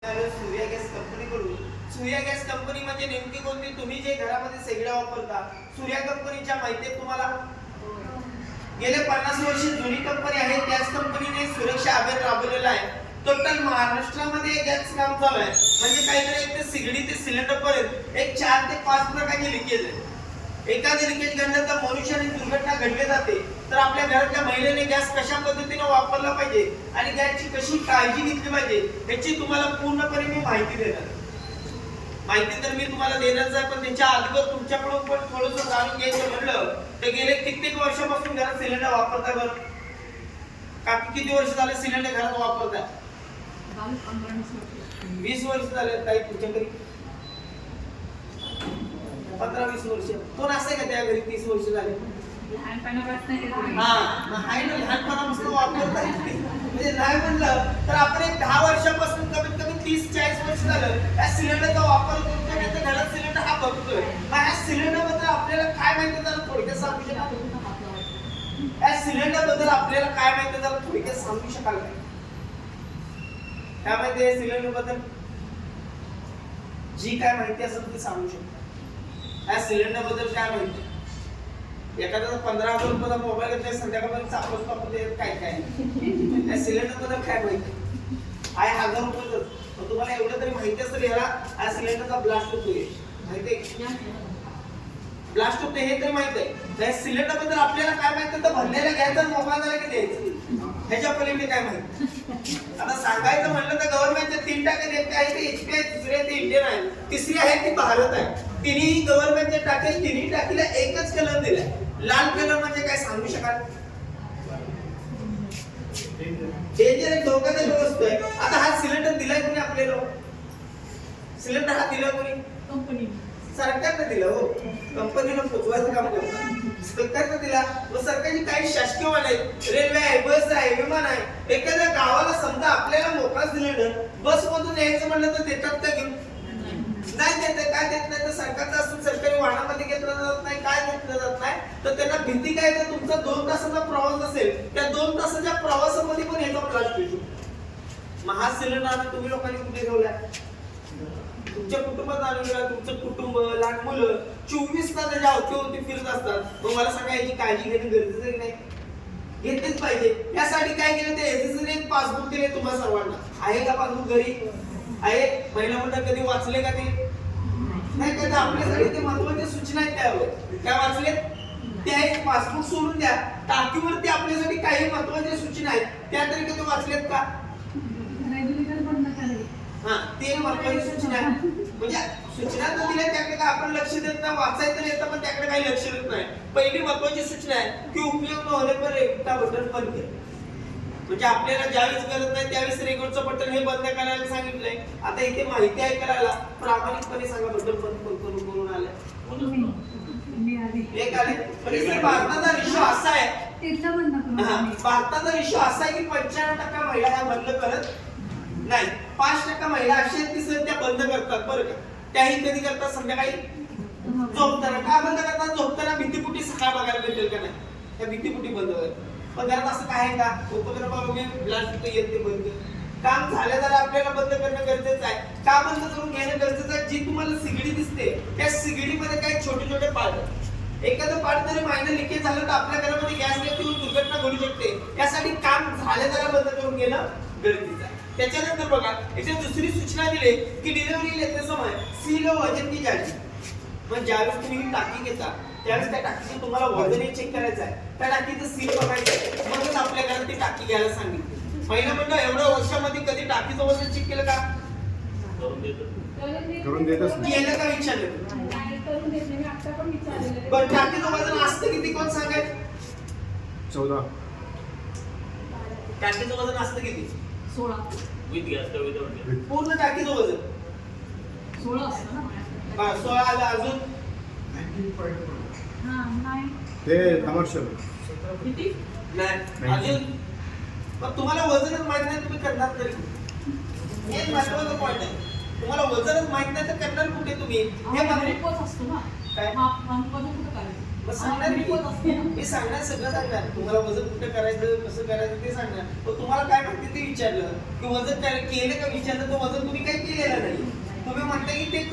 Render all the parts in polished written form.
Surya gas कंपनीकडून. Surya gas company म्हणजे नेमकी कोणती? तुम्ही जे घरामध्ये शेगड्या वापरता, सूर्या कंपनीच्या माहिती आहे तुम्हाला? गेले 50 वर्ष जुनी कंपनी आहे. त्याच कंपनीने सुरक्षा अभियान राबवलेलं आहे. टोटल महाराष्ट्रामध्ये गॅस काम चालू आहे. म्हणजे काहीतरी एक ते सिगडी ते सिलेंडर पर्यंत एक 4 ते 5 प्रकारचे लिकेज आहे. एखादी लिकेज घडलं तर मनुष्याने दुर्घटना घडली जाते. तर आपल्या घरातल्या महिलेने गॅस कशा पद्धतीने वापरला पाहिजे आणि गॅसची कशी काळजी घेतली पाहिजे याची तुम्हाला पूर्णपणे मी माहिती देणार. माहिती तर मी तुम्हाला देणारच आहे, पण त्याच्या अगोदर तुमच्याकडून पण थोडंसं जाणून घ्यायचं म्हणलं तर गेले कित्येक वर्षापासून घरात सिलेंडर वापरताय बरं? काकी किती वर्ष झाले सिलेंडर घरात वापरताय? 20 वर्ष झाले. ताई तुमच्या घरी 15-20 वर्ष. कोण असे का त्या घरी 30 वर्ष झाले? लहानपणापासून वापरताय. म्हणजे नाही म्हणलं तर आपण एक 10 वर्षापासून कमीत कमी 30-40 वर्ष झालं या सिलेंडरचा वापर करतोय. नाही तर घरात सिलेंडर हा बघतोय. मग या सिलेंडर बद्दल आपल्याला काय माहिती जरा थोडक्यात सांगू शकाल? या सिलेंडर बद्दल आपल्याला काय माहिती जरा थोडक्यात सांगू शकाल का? काय माहिती आहे सिलेंडर बद्दल? जी काय माहिती असेल ती सांगू शकता. या सिलेंडर बद्दल काय माहिती? एखाद्याचा 15,000 रुपयाचा मोबाईल घेतला संध्याकाळपर्यंत चालवतो आपण काय काय या सिलेंडर बद्दल काय माहिती आहे? 1000 रुपयाच. मग तुम्हाला एवढं तरी माहिती असेल याला हा सिलेंडरचा ब्लास्ट होतोय. माहिती आहे? ब्लास्ट होतोय हे तरी माहिती आहे. त्या सिलेंडर बद्दल आपल्याला काय माहिती तर भरलेला घ्यायचा मोबाईलला की द्यायचं ह्याच्या पलीकडे काय माहिती? आता सांगायचं म्हणलं तर गव्हर्नमेंटच्या 3 टाके देते आहे. ते एचपी आहे, दुसरी आहे ते इंडियन आहे, तिसरी आहे ती भारत आहे. तिन्ही गव्हर्नमेंटच्या टाक्या तिन्ही टाकीला एकच कलर दिलाय. लाल कलर म्हणजे काय सांगू शकाल? डेंजर एक धोकादायक वस्तू आहे. आता हा सिलेंडर दिलाय कोणी आपल्याला? सिलेंडर हा दिला कोणी? कंपनी. सरकारने दिला. हो, कंपनीनं पोचवायचं काम करतात. सरकारने दिला. व सरकारची काही शासकीय वाहन आहेत, रेल्वे आहे, बस आहे, विमान आहे. एखाद्या गावाला समजा आपल्याला मोकळा सिलेंडर बस मधून यायचं म्हणलं तर देतात का घेऊन? नाही देत. काय देत नाही तर सरकारचं असून सरकारी वाहनामध्ये घेतलं जात नाही. काय घेतलं जात नाही तर त्यांना भीती काय तर तुमचा 2 तासाचा प्रवास असेल त्या 2 तासाच्या प्रवासामध्ये पण याचा ब्लास्ट होतो. मग हा सिलेंडर तुम्ही लोकांनी कुठे ठेवलाय? तुमच्या कुटुंबात आणून तुमचं कुटुंब लहान मुलं 24 तास त्याच्या अवतीभोवती फिरत असतात. मग मला सांगा याची काळजी घेणं गरजेचं आहे की नाही? घेतलीच पाहिजे. यासाठी काय केलं ते एसएससीने एक पासबुक दिले तुम्हाला सर्वांना. आहे का पासबुक घरी? आहे. महिला मंडळ कधी वाचले का ते? नाही का? आपल्यासाठी ते महत्त्वाच्या सूचना आहेत त्यावर. काय वाचलेत? त्या एक पासबुक सोडून द्या. टाकीवरती आपल्यासाठी काही महत्त्वाच्या सूचना आहेत त्या तरी कधी वाचलेत का? हा, ते महत्त्वाची सूचना आहे. म्हणजे सूचना तर दिल्या त्याकडे काय आपण लक्ष देत नाही. वाचायचं येतं पण त्याकडे काही लक्ष देत नाही. पहिली महत्त्वाची सूचना आहे की उपयोग न होणे पर एकटा बटन बंद कर. म्हणजे आपल्याला ज्यावेळेस गरज नाही त्यावेळेस रेकॉर्डचं बटन हे बंद करायला सांगितलंय. आता इथे माहिती आहे करायला प्रामाणिकपणे सांगा बटन बंद करून आलं एक आले. पण भारताचा विषय असा आहे, भारताचा विषय असा आहे की 95% महिला ह्या बंद करत नाही. 5% महिला अशा आहेत की सर त्या बंद करतात बरं का. त्याही कधी करतात? संध्याकाळी झोपताना. का बंद करतात? झोपताना भीतीपुटी सकाळ बघायला भेटेल का नाही त्या भीतीपुटी बंद करतात. पण घरात असं काय आहे का? उपक्रम ब्लास्ट येते बंद काम झालं तर आपल्याला बंद करणं गरजेचं आहे. का बंद करून घेणं गरजेचं आहे? जी तुम्हाला सिगडी दिसते त्या सिगडीमध्ये काही छोटे छोटे पार्ट आहेत. एखादं पार्ट जरी मायनर लिकेज झालं तर आपल्या घरामध्ये गॅस लीक होऊन दुर्घटना घडू शकते. यासाठी काम झालं तर बंद करून घेणं गरजेचं आहे. त्याच्यानंतर बघा याच्यात दुसरी सूचना दिली की डिलिव्हरी लेते समय सील वजन की जाळी. पण ज्यावेळेस तुम्ही ही टाकी घेता त्यावेळेस त्या टाकीचं तुम्हाला वजन चेक करायचं आहे. त्या टाकीचं सील बघायचं आहे. म्हणून आपल्या घरात ती टाकी घ्यायला सांगितली. पहिला म्हणलं एवढ्या वर्षामध्ये कधी टाकीचं वजन चेक केलं का? करून देतच केलं का विचारलं? पण टाकीचं वजन असतं किती कोण सांगेल? 14. टाकीचं वजन असतं किती? 16. विथ गॅस का विदाउट? पूर्ण टाकीचं वजन 16 असतं ना. 16 आलं. अजून ते कमर्शियल किती? नाही. अजून पण तुम्हाला वजनच माहित नाही तुम्ही करणार तरी. हे महत्त्वाचं पॉइंट आहे. तुम्हाला वजनच माहित नाही तर करणार कुठे तुम्ही? हे रिपोर्ट असतो ना. काय? वजन कुठं करायचं? मग सांगणार रिपोर्ट असते ना. मी सांगणार सगळं सांगणार. तुम्हाला वजन कुठे करायचं कसं करायचं ते सांगणार. पण तुम्हाला काय माहिती ते विचारलं की वजन केलं का विचारलं तर वजन तुम्ही काही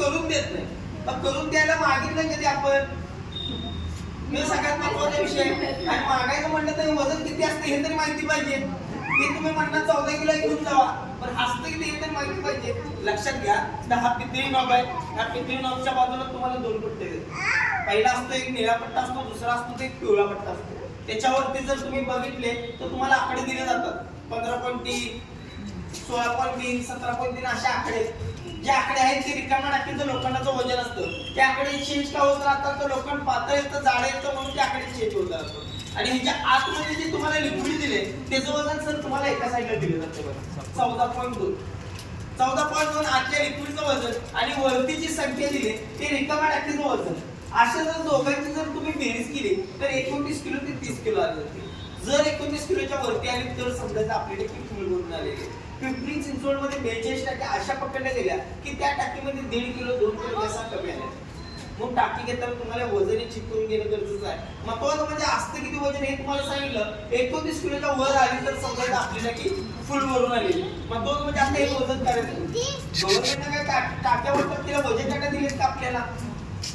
करून देत नाही. मग करून द्यायला मागितलं कधी आपण? मी सगळ्यात महत्वाचा विषय आणि मागायचं म्हणलं तर वजन किती असते हे तरी माहिती पाहिजे. ते तुम्ही म्हणणार 14 किलो घेऊन जावा, पण असतं किती हे तरी माहिती पाहिजे. लक्षात घ्या, हा पितळी नॉब आहे. ह्या पितळी नॉबच्या बाजूला तुम्हाला 2 पट्टे देतात. पहिला असतो एक निळा पट्टा असतो, दुसरा असतो ते एक पिवळा पट्टा असतो. त्याच्यावरती जर तुम्ही बघितले तर तुम्हाला आकडे दिले जातात. 15.3, 16.3, 17.3 असे आकडे. जे आकडे आहेत ते रिकाम्या टाकीचं लोखंडाचं वजन असतं. ते आकडे चेंज का होत राहतात तर लोखंड पातळ येतं, जाडं येतं, म्हणून ते आकडे चेंज होत राहतात. आणि ह्याच्या आतमध्ये जे तुम्हाला लिक्विड दिले त्याचं वजन सर तुम्हाला एका साईडला दिलं जातं बघा, 14.2. 14.2 आतल्या लिक्विडचं वजन आणि वरती जी संख्या दिली ते रिकाम्या टाकीचं वजन. अशा जर दोघांची जर तुम्ही बेरीज केली तर 29 किलो ते 30 किलो आले जाते. जर 29 किलोच्या वरती आली तर समजायचं आपली टाकी फुल भरून आलेली. पिंपरी चिंचवडमध्ये 42 टाक्या अशा पकडल्या गेल्या की त्या टाकीमध्ये 1.5 किलो 2 किलो असा कमी आला. मग टाकी घेताना तुम्हाला वजन चेक करून घेणं गरजेचं आहे. महत्वाचं म्हणजे असतं किती वजन हे तुम्हाला सांगितलं. 29 किलोच्या वर आली तर समजायचं आपली टाकी फुल भरून आलेली. महत्वाचं म्हणजे आता हे वजन करायचं. गव्हर्नमेंटने काय टाक्यावर तर तिला वजन काटा दिलेत का आपल्याला?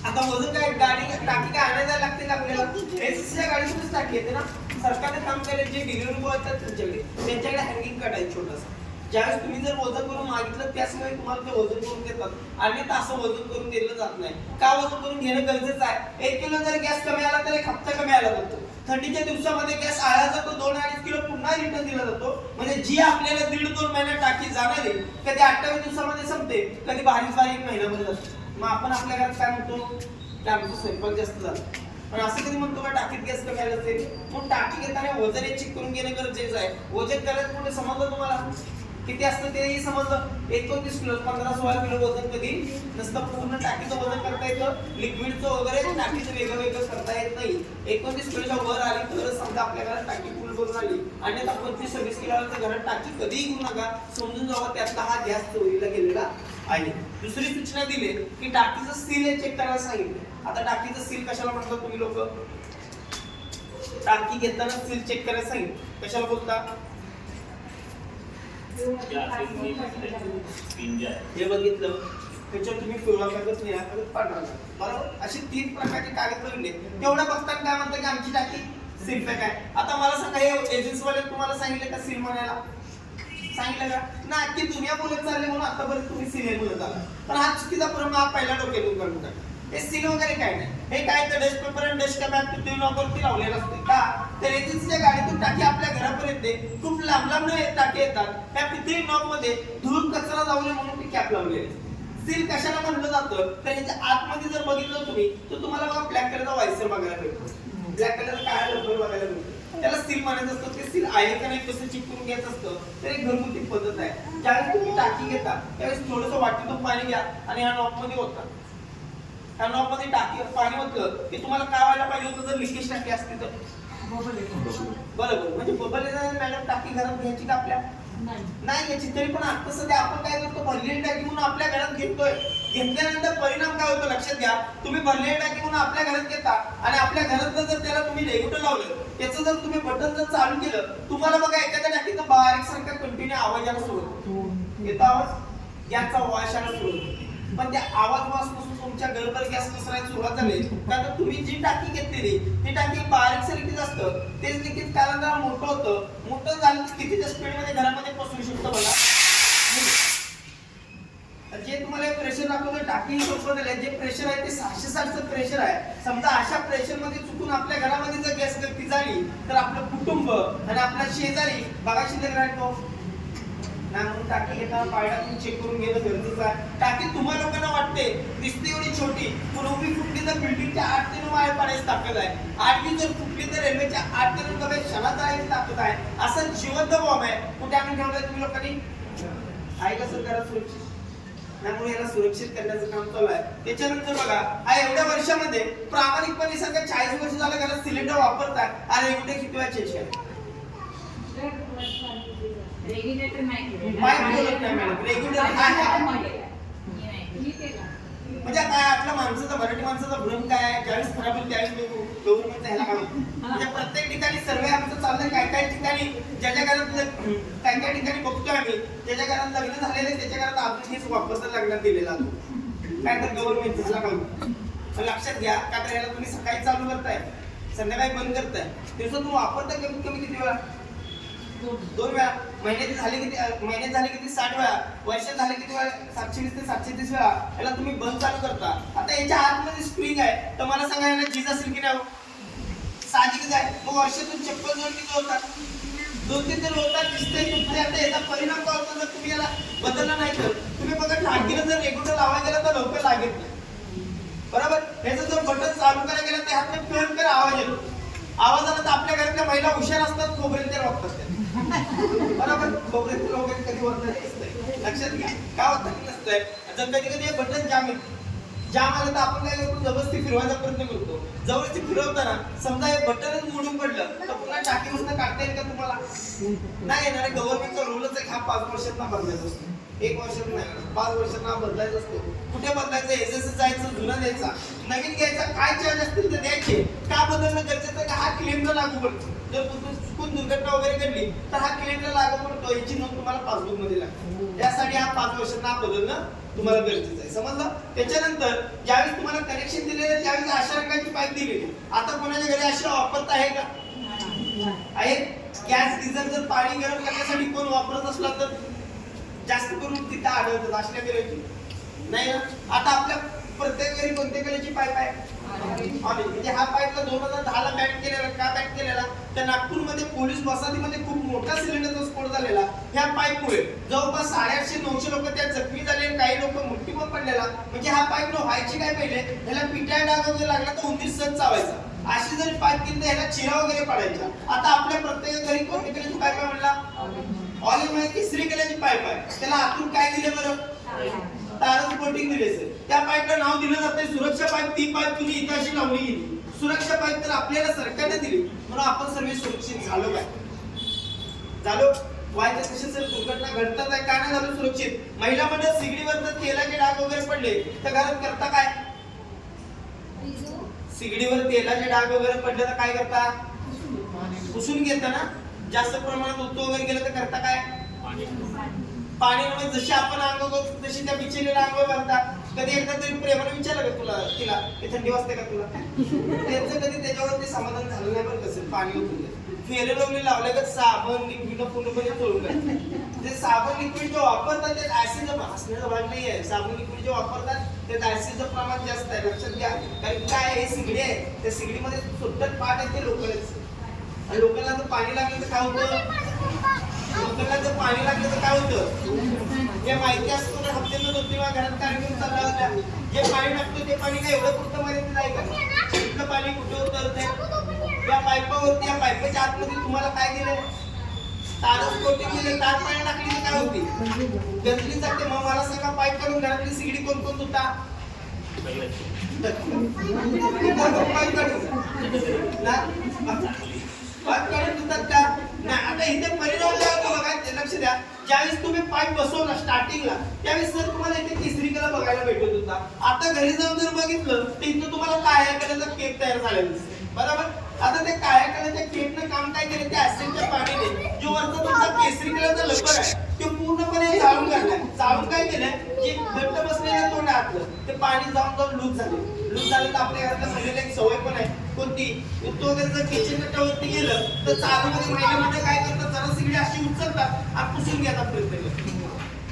आता वजन काय गाडी टाकी काय आणायला लागते का आपल्याला? एससीच्या गाडीतूनच टाकी येते ना. सरकारने काम केलं, जे डिलिव्हरी बॉय असतात तुमच्याकडे त्यांच्याकडे हँगिंग कट आहे छोटासा. ज्यावेळेस तुम्ही जर वजन करून मागितलं त्याचमुळे तुम्हाला ते वजन करून देतात. आणि असं वजन करून दिलं जात नाही. का वजन करून घेणं गरजेचं आहे? 1 किलो जर गॅस कमी आला तर 1 हप्ता कमी आला जातो. थंडीच्या दिवसामध्ये गॅस आळा जातो, 2-2.5 किलो पुन्हा रिटर्न दिला जातो. म्हणजे जी आपल्याला 1.5-2 महिन्यात टाकी जाणारी कधी 28 दिवसामध्ये संपते, कधी 22 महिन्यामध्ये जाते. मग आपण आपल्या घरात काय म्हणतो की आमचं स्वयंपाक जास्त झाला. पण असं कधी म्हणतो का टाकीत गॅस कमी आला असेल? मग टाकी घेताना वजन चेक करून घेणं गरजेचं आहे. वजन करायचं म्हणजे समजलं तुम्हाला किती असतं तेही समजलं. 29 किलो 15-16 किलो वजन कधी नसतं. पूर्ण टाकीचं वजन करता येतं, लिक्विडचं वगैरे टाकीचं वेगळं वेगळं करता येत नाही. 29 किलोच्या वर आली तर समजा आपल्या घरात टाकी फुल भरून आली. आणि आता 25-26 किलोच्या घरात टाकी कधीही घेऊ नका, समजून जावा त्यातला हा गॅस चोरीला गेलेला आहे. दुसरी सूचना दिली की टाकीचं सील चेक करायला सांगितलं. आता टाकीचं सील कशाला म्हणतात तुम्ही लोक? टाकी घेताना सील चेक करायला सांगितलं. कशाला बोलता? हे बघितलं त्याच्यावर तुम्ही पिवळा कागद, निळा कागद, पांढरा कागद, बरोबर अशी 3 प्रकारचे कागद बघितले. तेवढं बघताना काय म्हणतं की आमची टाकी सील पॅक आहे. आता मला सांगा, हे एजन्सीवाले तुम्हाला सांगितलं का सील म्हणायला? सांगितलं का? ना की दुनिया बोलत चालली म्हणून आतापर्यंत तुम्ही सील बोलत आला. पण हा चुकीचा भ्रम हा पहिला डोक्यातून काढून टाका. हे सील वगैरे काय नाही. हे काय तर डस्ट पेपर आणि डस्ट कॅप पितळी नॉबवरती लावलेलं असते का? तर एजन्सीच्या गाडीतून टाकी आपल्या घरापर्यंत येते. खूप लांब लांब टाकी येतात. त्या पितळी नॉबमध्ये धूळ कचरा जाऊ नये म्हणून ती कॅप लावलेली असते. सील कशाला म्हणलं जातं तर याच्या आतमध्ये जर बघितलं तुम्ही तर तुम्हाला बघा ब्लॅक कलरचा वायसर बघायला भेटतो. ब्लॅक कलर काळा रबर बघायला भेटतो. त्याला सील म्हणायचं असतं. ते सील आहे का नाही कसं चेक करून घ्यायचं असतं. तर एक घरगुती पद्धत आहे. ज्यावेळेस तुम्ही टाकी घेता त्यावेळेस थोडंसं वाटीतून पाणी घ्या आणि ह्या नॉबमध्ये ओता. ह्या नॉबमध्ये टाकी पाणी ओतलं की तुम्हाला काय व्हायला पाहिजे होतं जर लिकेज टाकी असते तर? बरोबर. म्हणजे बबल मॅडम टाकी घरात घ्यायची का आपल्या? नाही घ्यायची. तरी पण आता सध्या आपण काय करतो, भरलेली टाकी म्हणून आपल्या घरात घेतोय. घेतल्यानंतर परिणाम काय होतो लक्षात घ्या. तुम्ही भरलेली टाकी म्हणून आपल्या घरात घेता आणि आपल्या घरातलं जर त्याला तुम्ही रेग्युलेटर लावलं, त्याचं जर तुम्ही बटन जर चालू केलं, तुम्हाला बघा एखाद्या टाकीचा बारीक सारखा कंटिन्यू आवाज यायला सुरू होतो. येतो आवाज? गॅसचा वास यायला सुरू होतो. पण त्या आवाज वासपासून तुमच्या घरभर गॅस पसरायला सुरुवात झाली. कारण तुम्ही जी टाकी घेतलेली ती टाकी बारीक लिकेज असतं. तेच लिकेज कालांतराने मोठं होतं. मोठं झालं तर कितीच्या स्पीडमध्ये घरामध्ये पसरू शकतं बघा. जे तुम्हाला प्रेशर दाखवलं टाकी सोबत जे प्रेशर आहे ते 660चं प्रेशर आहे. समजा अशा प्रेशर मध्ये चुकून आपल्या घरामध्ये जर गॅस गळती झाली तर आपलं कुटुंब आणि आपला शेजारी बघा शिल्लक राहतो ना. म्हणून टाकी घेताना पायऱ्यातून चेक करून घेणं गरजेचं आहे. टाकी तुम्हाला लोकांना वाटते दिसते एवढी छोटी, पण उभी फुटली तर बिल्डिंगच्या 8 ते 9 माळे पाडायची ताकद आहे. 8वी जर फुटली तर रेल्वेच्या 8 ते 9 डबे क्षणात जायची ताकद आहे. असं जिवंत बॉम्ब आहे. कुठे आम्ही ठेवलंय तुम्ही लोकांनी? आहे का सरकार सुरक्षित? त्यामुळे याला सुरक्षित करण्याचं काम चालू आहे. त्याच्यानंतर बघा हा एवढ्या वर्षामध्ये प्रामाणिकपणे सगळं 40 वर्ष झालं घरात सिलेंडर वापरतात. अरे एवढे किती वेळा चेंज केलं? रेग्युलेटर नाही. पाईप बोलत नाही मॅडम. रेग्युलर म्हणजे काय आपल्या माणसाचा मराठी माणसाचा भ्रम काय आहे? ज्यावेळेस खराब होईल त्यावेळेस गव्हर्नमेंट ह्याला काय म्हणजे प्रत्येक ठिकाणी सर्वे आमचं चाललंय. काय काय ठिकाणी ज्याच्या घरात काय काय ठिकाणी बघतोय आम्ही ज्याच्या घरात लग्न झालेले त्याच्या घरात अजून हेच वापरता लग्नात दिलेला. काय तर गव्हर्नमेंट झाला काम. पण लक्षात घ्या का तर याला तुम्ही सकाळी चालू करताय संध्याकाळी बंद करताय दिवसातून वापरताय कमीत कमी किती वेळा 2 वेळा. महिन्यात झाले किती 60 वेळा. वर्षात झाले किती वेळा 720 ते 730 वेळा. याला तुम्ही बंद चालू करता. आता याच्या आतमध्ये स्प्रिंग आहे तर मला सांगा याला चीज असेल की नाही. साहजिकच आहे. मग वर्षातून चप्पल जोड किती होतात 2-3 तर होतात दिसतंय तुमच्या. आता याचा परिणाम काय होतो जर तुम्ही याला बदलला नाही तर तुम्ही बघा टाकीला जर रेग्युलर लावायला गेला तर लवकर लागेल बरोबर. याचं जर बटन चालू करायला गेलं त्या हात फेर आवाज येतो. आवाज आला तर आपल्या घरातल्या महिला हुशार असतात खोबरेल ते वापरतात बरोबर. खोबरेल तेल वगैरे कधी वापरत नसतंय. लक्षात घ्या काय होतं नसतंय. जर कधी कधी हे बटन जाम आलं तर आपण काय करतो जबरदस्ती फिरवायचा प्रयत्न करतो. जबरदस्ती फिरवताना समजा हे बटनच मोडून पडलं तर पुन्हा टाकीमधून काढता येईल का तुम्हाला नाही येणार. गव्हर्नमेंटचा रूलच आहे हा 5 वर्षांना बदलायचा असतो. 1 वर्षात नाही 5 वर्षांना बदलायचा असतो. कुठे बदलायचं एसएस जायचं जुना द्यायचा नवीन घ्यायचा. काय चार्ज असतील तर द्यायचे. का बदलणं गरजेचं आहे का हा क्लेमला लागू पडतो. जर चुकून दुर्घटना वगैरे घडली तर हा क्लेमला लागू पडतो. याची नोंद तुम्हाला पासबुक मध्ये लागते. त्यासाठी हा 5 वर्षांना बदलणं तुम्हाला गरजेचं आहे. समजलं. त्याच्यानंतर ज्यावेळेस तुम्हाला कनेक्शन दिलेलं त्यावेळेस अशा रंगाची पाईप दिलेली. आता कोणाच्या घरी अशी वापरत आहे का आहे. गॅस गिझर जर पाणी गरम करण्यासाठी कोण वापरत असला तर जास्त करून तिथं आढळतात असल्या कलरची नाही ना. आता आपल्या प्रत्येक घरी कोणत्या कलरची पाईप आहे ऑरेंज. म्हणजे हा पाईपला 2010 ला बॅन केलेला. का बॅन केलेला तर नागपूरमध्ये पोलीस वसाहतीमध्ये खूप मोठा सिलेंडरचा स्फोट झालेला ह्या पाईपमुळे. जवळपास 850-900 लोक त्यात जखमी झाले. काही लोक मृत्यू पण पडलेला. म्हणजे हा पाईप व्हायची काय पहिले ह्याला पिटाळ डाग वगैरे लागला तर उंदीर सहज चावायचा. अशी जरी पाईप केली तर ह्याला चिरा वगैरे पडायचा. आता आपल्या प्रत्येक घरी कोणत्या कलरची पाईप आहे म्हणला ऑरेंज मध्ये केसरी कलरची पाईप आहे. त्याला आतून काय दिले बरं तारच कोटिंग दिले सर. त्या पाईपला नाव दिलं जाते सुरक्षा पाईप. ती पाईप तुम्ही इथे अशी लावली गेली. सुरक्षा पाईप तर आपल्याला सरकारने दिली म्हणून आपण सर्व सुरक्षित झालो काय झालो. व्हायचं कसे सर दुर्घटना घडतात आहे का नाही झालं सुरक्षित. महिला मंडळ सिगडीवर जर तेलाचे डाग वगैरे पडले तर घरात करता काय सिगडीवर तेलाचे डाग वगैरे पडले तर काय करता पुसून घेता ना. जास्त प्रमाणात उतू वगैरे गेलं तर करता काय पाणी जशी आपण अंघोळ करतो तशी त्या बिचेलेला अंघोळ करतात. कधी एकदा तरी प्रेमाने विचारलं का तुला तिला थंडी वाजते का तुला त्यांचं कधी त्याच्यावरती समाधान झालं नाही बरं कसं पाणी होतं. फेअर लवली लावलं का साबण लिक्विड पूर्णपणे चोळून टाकतात. जे साबण लिक्विड जे वापरतात त्यात ऍसिडचं हसण्याचा भाग नाही आहे. साबण लिक्विड जे वापरतात त्यात ऍसिडचं प्रमाण जास्त आहे लक्षात घ्या. कारण काय हे सिगडी आहे त्या सिगडीमध्ये सुट्टट पाठ आहे ते लोकलच. आणि लोकांना जर पाणी लागलं तर काय होतं लोकांना जर पाणी लागलं तर काय होतं हे माहिती असतो. तर हप्त्यानं 2-3 वेळा घरात कार्यक्रम चालला होता. जे पाणी लागतं ते पाणी काय एवढं पुरतं माहिती नाही का इथलं पाणी कुठे उतरतंय या पाईपावरती. या पाईपाच्या आतमध्ये तुम्हाला काय दिलंय तारच कोटिंग दिले. तार पाणी टाकली तर काय होती गंजली जाते. मग मला सांगा पाईप काढून घरातली सिगडी कोण कोण धुता पाईप काढून धुतात का नाही. आता इथे परिणाम काय होतो बघा लक्ष द्या. ज्यावेळेस तुम्ही पाईप बसवला स्टार्टिंगला त्यावेळेस सर तुम्हाला इथे केसरी कलर बघायला भेटत होता. आता घरी जाऊन जर बघितलं तर इथं तुम्हाला काळ्या कलरचा केक तयार झालेला दिसतो बरोबर. आता ते काळ्या कलरच्या केकनं काम काय केलं त्या ऍसिडच्या पाण्याने जो वरचा तुमचा केसरी कलरचा लपर आहे ते पूर्णपणे जाळून काढलाय. जाळून काय केलंय जे घट्ट बसलेलं तोंड आतलं ते पाणी जाऊन जाऊन लूज झालं तर आपल्या घरातल्या सगळ्याला एक सवय पण आहे कोणती तो वगैरे जर किचन कट्ट्यावरती गेलं तर चालूमध्ये महिन्यामध्ये काय करतात जरा सिगडी अशी उचलतात आणि पुसून घ्यायचा प्रयत्न करतात.